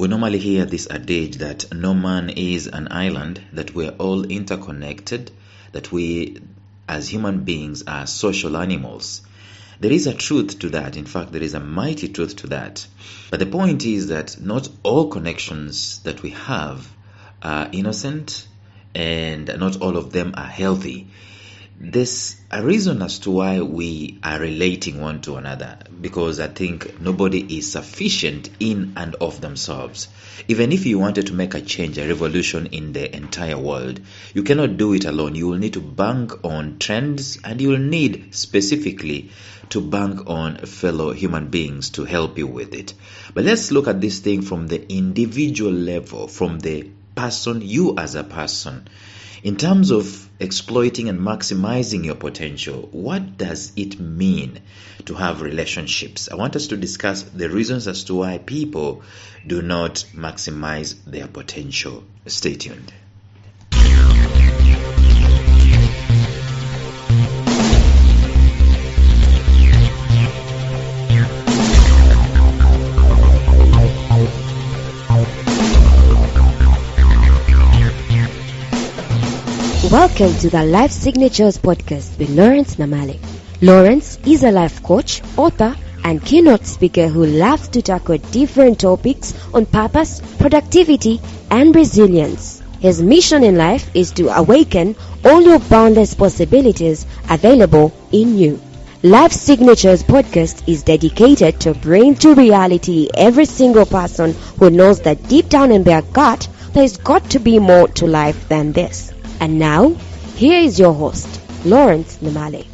We normally hear this adage that no man is an island, that we're all interconnected, that we as human beings are social animals. There is a truth to that. In fact, there is a mighty truth to that. But the point is that not all connections that we have are innocent, and not all of them are healthy. There's a reason as to why we are relating one to another, because I think nobody is sufficient in and of themselves. Even if you wanted to make a change, a revolution in the entire world, you cannot do it alone. You will need to bank on trends, and you will need specifically to bank on fellow human beings to help you with it. But let's look at this thing from the individual level, from the person, you as a person. In terms of exploiting and maximizing your potential, what does it mean to have relationships? I want us to discuss the reasons as to why people do not maximize their potential. Stay tuned. Welcome to the Life Signatures podcast with Lawrence Namale. Lawrence is a life coach, author, and keynote speaker who loves to tackle different topics on purpose, productivity, and resilience. His mission in life is to awaken all your boundless possibilities available in you. Life Signatures podcast is dedicated to bring to reality every single person who knows that deep down in their gut, there's got to be more to life than this. And now, here is your host, Lawrence Namale.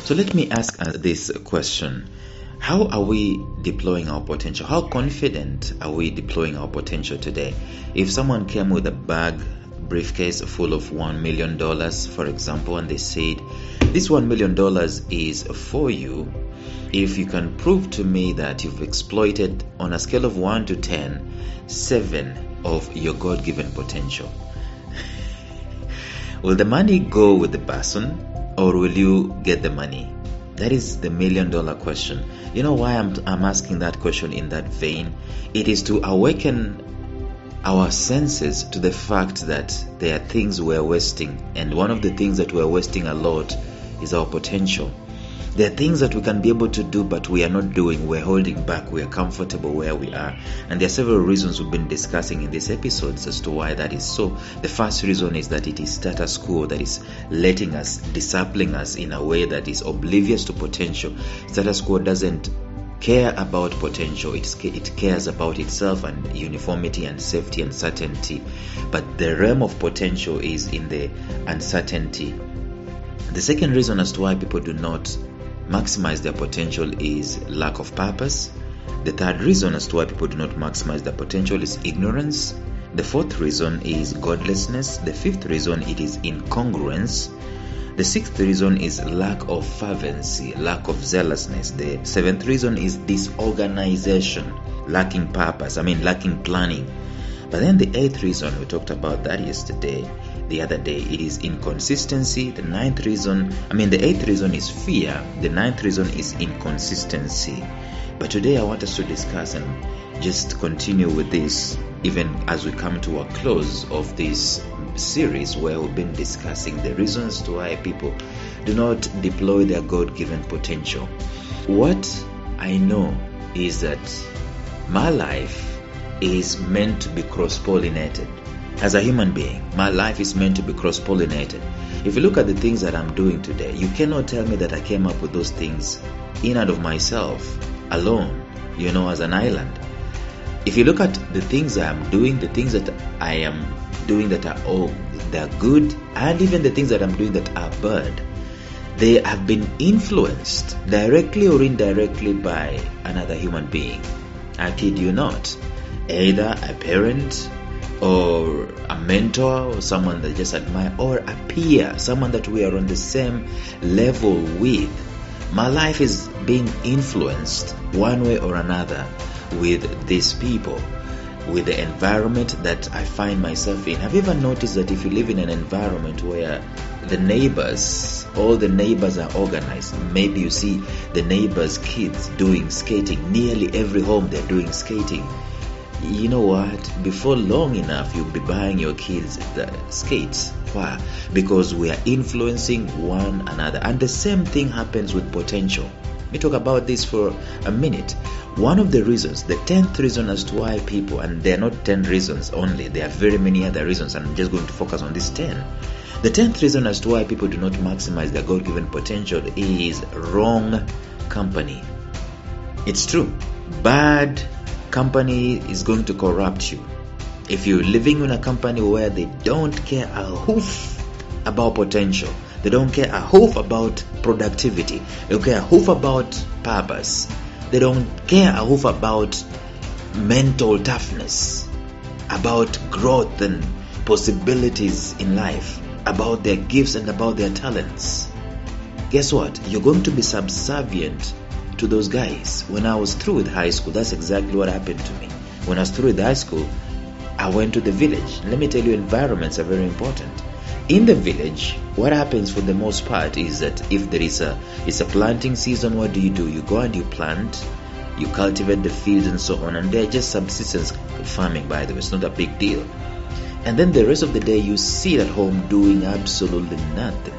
So let me ask this question. How are we deploying our potential? How confident are we deploying our potential today? If someone came with a briefcase full of $1 million, for example, and they said, this $1 million is for you, if you can prove to me that you've exploited on a scale of 1 to 10, 7 of your God-given potential, will the money go with the person, or will you get the money? That is the $1 million question. You know why I'm asking that question in that vein? It is to awaken our senses to the fact that there are things we're wasting. And one of the things that we're wasting a lot is our potential. There are things that we can be able to do, but we are not doing. We're holding back. We are comfortable where we are. And there are several reasons we've been discussing in these episodes as to why that is so. The first reason is that it is status quo that is letting us, discipling us in a way that is oblivious to potential. Status quo doesn't care about potential. It cares about itself and uniformity and safety and certainty. But the realm of potential is in the uncertainty. The second reason as to why people do not maximize their potential is lack of purpose. The third reason as to why people do not maximize their potential is ignorance. The fourth reason is godlessness. The fifth reason, it is incongruence. The sixth reason is lack of fervency, lack of zealousness. The seventh reason is disorganization, lacking purpose, lacking planning. But then the eighth reason, we talked about that the other day, it is inconsistency. The eighth reason is fear. The ninth reason is inconsistency. But today I want us to discuss and just continue with this, even as we come to a close of this series where we've been discussing the reasons to why people do not deploy their God-given potential. What I know is that my life is meant to be cross-pollinated. As a human being, my life is meant to be cross-pollinated. If you look at the things that I'm doing today, you cannot tell me that I came up with those things in and of myself, alone, as an island. If you look at the things I am doing, the things that I am doing that they're good, and even the things that I'm doing that are bad, they have been influenced directly or indirectly by another human being. I kid you not. Either a parent, or a mentor, or someone that just admire, or a peer, someone that we are on the same level with. My life is being influenced one way or another with these people, with the environment that I find myself in. Have you ever noticed that if you live in an environment where all the neighbors are organized, maybe you see the neighbors' kids doing skating, nearly every home they're doing skating. You know what? Before long enough, you'll be buying your kids the skates. Why? Because we are influencing one another. And the same thing happens with potential. Let me talk about this for a minute. One of the reasons, the 10th reason as to why people, and there are not 10 reasons only, there are very many other reasons, and I'm just going to focus on this 10. The 10th reason as to why people do not maximize their God-given potential is wrong company. It's true. Bad company is going to corrupt you. If you're living in a company where they don't care a hoof about potential, they don't care a hoof about productivity, they don't care a hoof about purpose, they don't care a hoof about mental toughness, about growth and possibilities in life, about their gifts and about their talents, guess what? You're going to be subservient to those guys. When I was through with high school, that's exactly what happened to me. When I was through with high school, I went to the village. Let me tell you, environments are very important. In the village, what happens for the most part is that if there is it's a planting season, what do? You go and you plant, you cultivate the fields and so on, and they're just subsistence farming, by the way. It's not a big deal. And then the rest of the day, you sit at home doing absolutely nothing.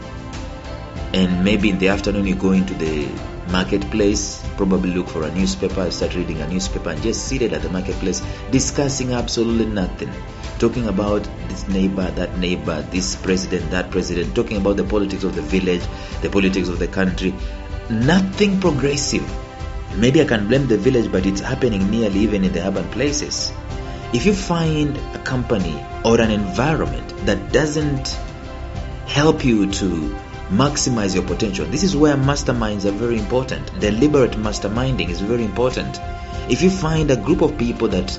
And maybe in the afternoon, you go into the marketplace, probably look for a newspaper, start reading a newspaper, and just seated at the marketplace discussing absolutely nothing, talking about this neighbor, that neighbor, this president, that president, talking about the politics of the village, the politics of the country. Nothing progressive. Maybe I can blame the village, but it's happening nearly even in the urban places. If you find a company or an environment that doesn't help you to maximize your potential, this is where masterminds are very important. Deliberate masterminding is very important. If you find a group of people that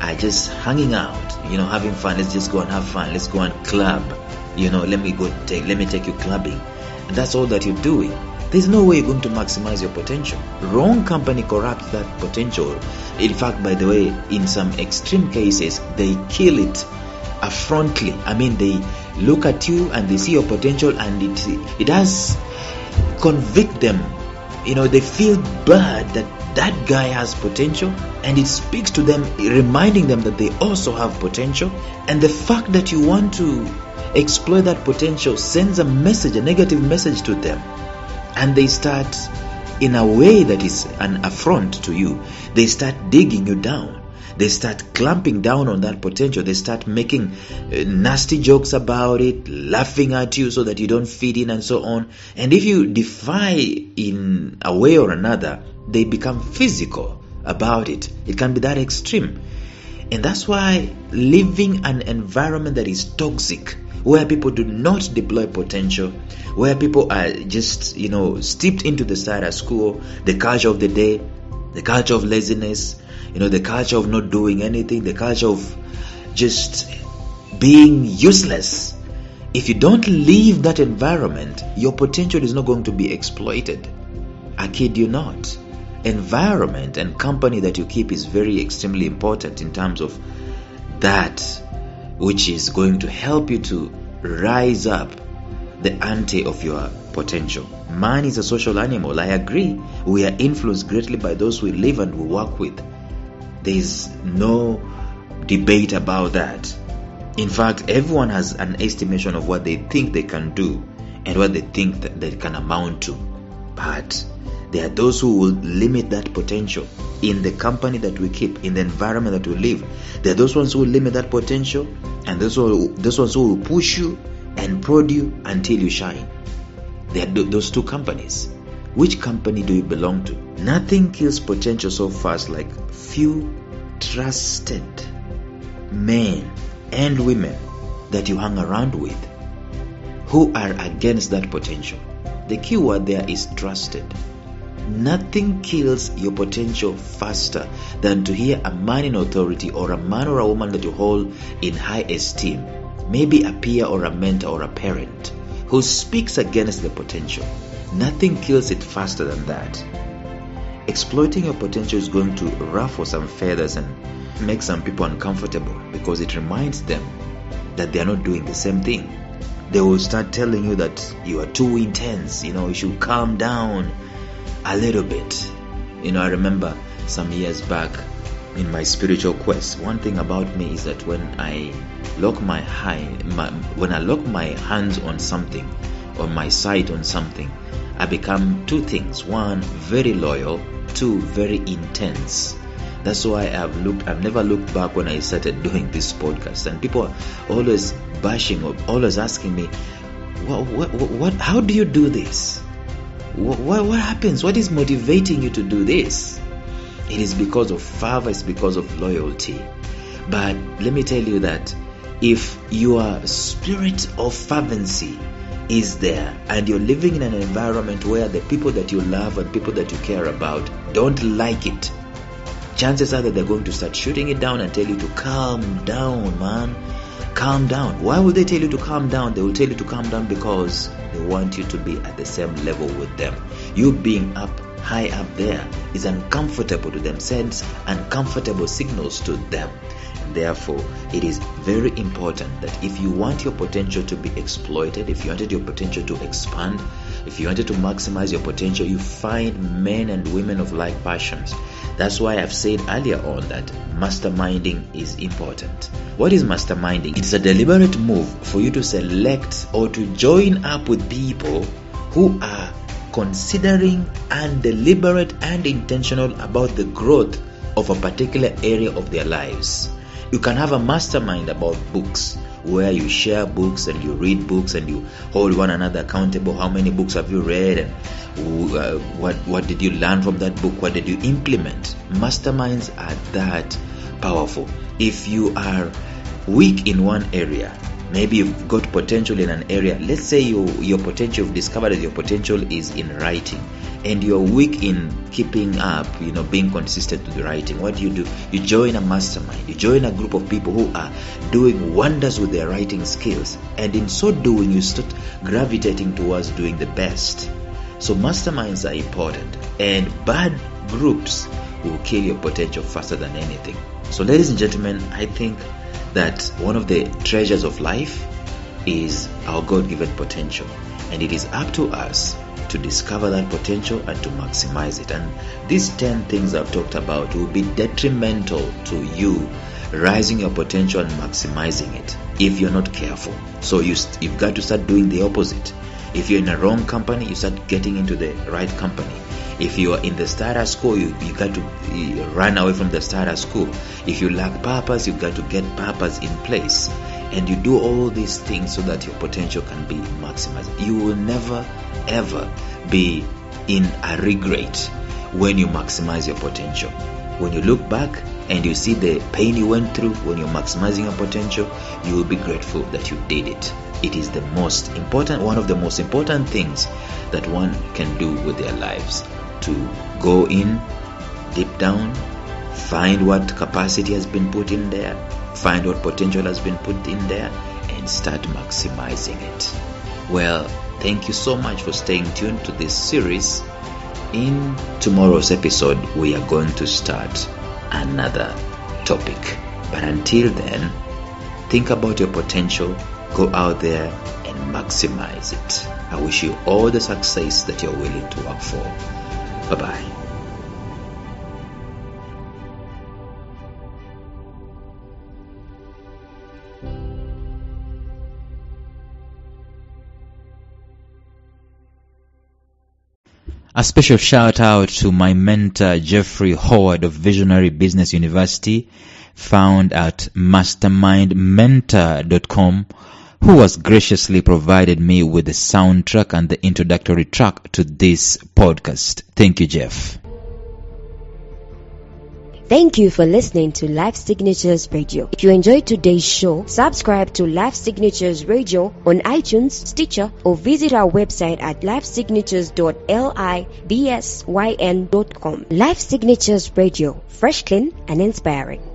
are just hanging out, having fun, let's just go and have fun, let's go and club, let me take you clubbing, and that's all that you're doing, there's no way you're going to maximize your potential. Wrong company corrupts that potential. In fact, by the way, in some extreme cases, they kill it affrontly. I mean, they look at you and they see your potential, and it does convict them. They feel bad that guy has potential, and it speaks to them, reminding them that they also have potential. And the fact that you want to exploit that potential sends a negative message to them, and they start, in a way that is an affront to you, they start digging you down. They start clamping down on that potential. They start making nasty jokes about it, laughing at you so that you don't fit in and so on. And if you defy in a way or another, they become physical about it. It can be that extreme. And that's why living an environment that is toxic, where people do not deploy potential, where people are just, steeped into the status quo, the culture of the day, the culture of laziness, the culture of not doing anything, the culture of just being useless. If you don't leave that environment, your potential is not going to be exploited. I kid you not. Environment and company that you keep is very extremely important in terms of that which is going to help you to rise up the ante of your potential. Man is a social animal. I agree. We are influenced greatly by those we live and we work with. There is no debate about that. In fact, everyone has an estimation of what they think they can do and what they think that they can amount to. But there are those who will limit that potential in the company that we keep, in the environment that we live. There are those ones who will limit that potential, and those ones who will push you and prod you until you shine. There are those two companies. Which company do you belong to? Nothing kills potential so fast like few trusted men and women that you hang around with who are against that potential. The key word there is trusted. Nothing kills your potential faster than to hear a man in authority or a man or a woman that you hold in high esteem, maybe a peer or a mentor or a parent, who speaks against the potential. Nothing kills it faster than that. Exploiting your potential is going to ruffle some feathers and make some people uncomfortable because it reminds them that they are not doing the same thing. They will start telling you that you are too intense, you should calm down a little bit. I remember some years back in my spiritual quest, one thing about me is that when I lock my hands on something, or my sight on something, I become two things. One, very loyal. Two, very intense. That's why I've never looked back when I started doing this podcast, and people are always bashing or always asking me, what how do you do this? What happens? What is motivating you to do this? It is because of fervor, it's because of loyalty. But let me tell you that if your spirit of fervency is there and you're living in an environment where the people that you love and people that you care about don't like it, chances are that they're going to start shooting it down and tell you to calm down, man. Calm down. Why would they tell you to calm down? They will tell you to calm down because they want you to be at the same level with them. You being high up there is uncomfortable to them, sends uncomfortable signals to them. Therefore, it is very important that if you want your potential to be exploited, if you wanted your potential to expand, if you wanted to maximize your potential, you find men and women of like passions. That's why I've said earlier on that masterminding is important. What is masterminding? It's a deliberate move for you to select or to join up with people who are considering and deliberate and intentional about the growth of a particular area of their lives. You can have a mastermind about books where you share books and you read books and you hold one another accountable. How many books have you read, and what did you learn from that book? What did you implement? Masterminds are that powerful. If you are weak in one area, maybe you've got potential in an area. Let's say your potential, you've discovered that your potential is in writing, and you're weak in keeping up, being consistent with the writing. What do? You join a mastermind. You join a group of people who are doing wonders with their writing skills, and in so doing, you start gravitating towards doing the best. So masterminds are important, and bad groups will kill your potential faster than anything. So ladies and gentlemen, I think that one of the treasures of life is our God-given potential, and it is up to us to discover that potential and to maximize it. And these 10 things I've talked about will be detrimental to you rising your potential and maximizing it if you're not careful. So you've got to start doing the opposite. If you're in a wrong company, you start getting into the right company. If you are in the status quo, you got to run away from the status quo. If you lack purpose, you've got to get purpose in place. And you do all these things so that your potential can be maximized. You will never ever be in a regret when you maximize your potential. When you look back and you see the pain you went through when you're maximizing your potential, you will be grateful that you did it. It is one of the most important things that one can do with their lives, to go in deep down, find what capacity has been put in there, find what potential has been put in there, and start maximizing it. Well, thank you so much for staying tuned to this series. In tomorrow's episode, we are going to start another topic. But until then, think about your potential, go out there and maximize it. I wish you all the success that you're willing to work for. Bye-bye. A special shout out to my mentor Jeffrey Howard of Visionary Business University, found at mastermindmentor.com, who has graciously provided me with the soundtrack and the introductory track to this podcast. Thank you, Jeff. Thank you for listening to Life Signatures Radio. If you enjoyed today's show, subscribe to Life Signatures Radio on iTunes, Stitcher, or visit our website at lifesignatures.libsyn.com. Life Signatures Radio, fresh, clean, and inspiring.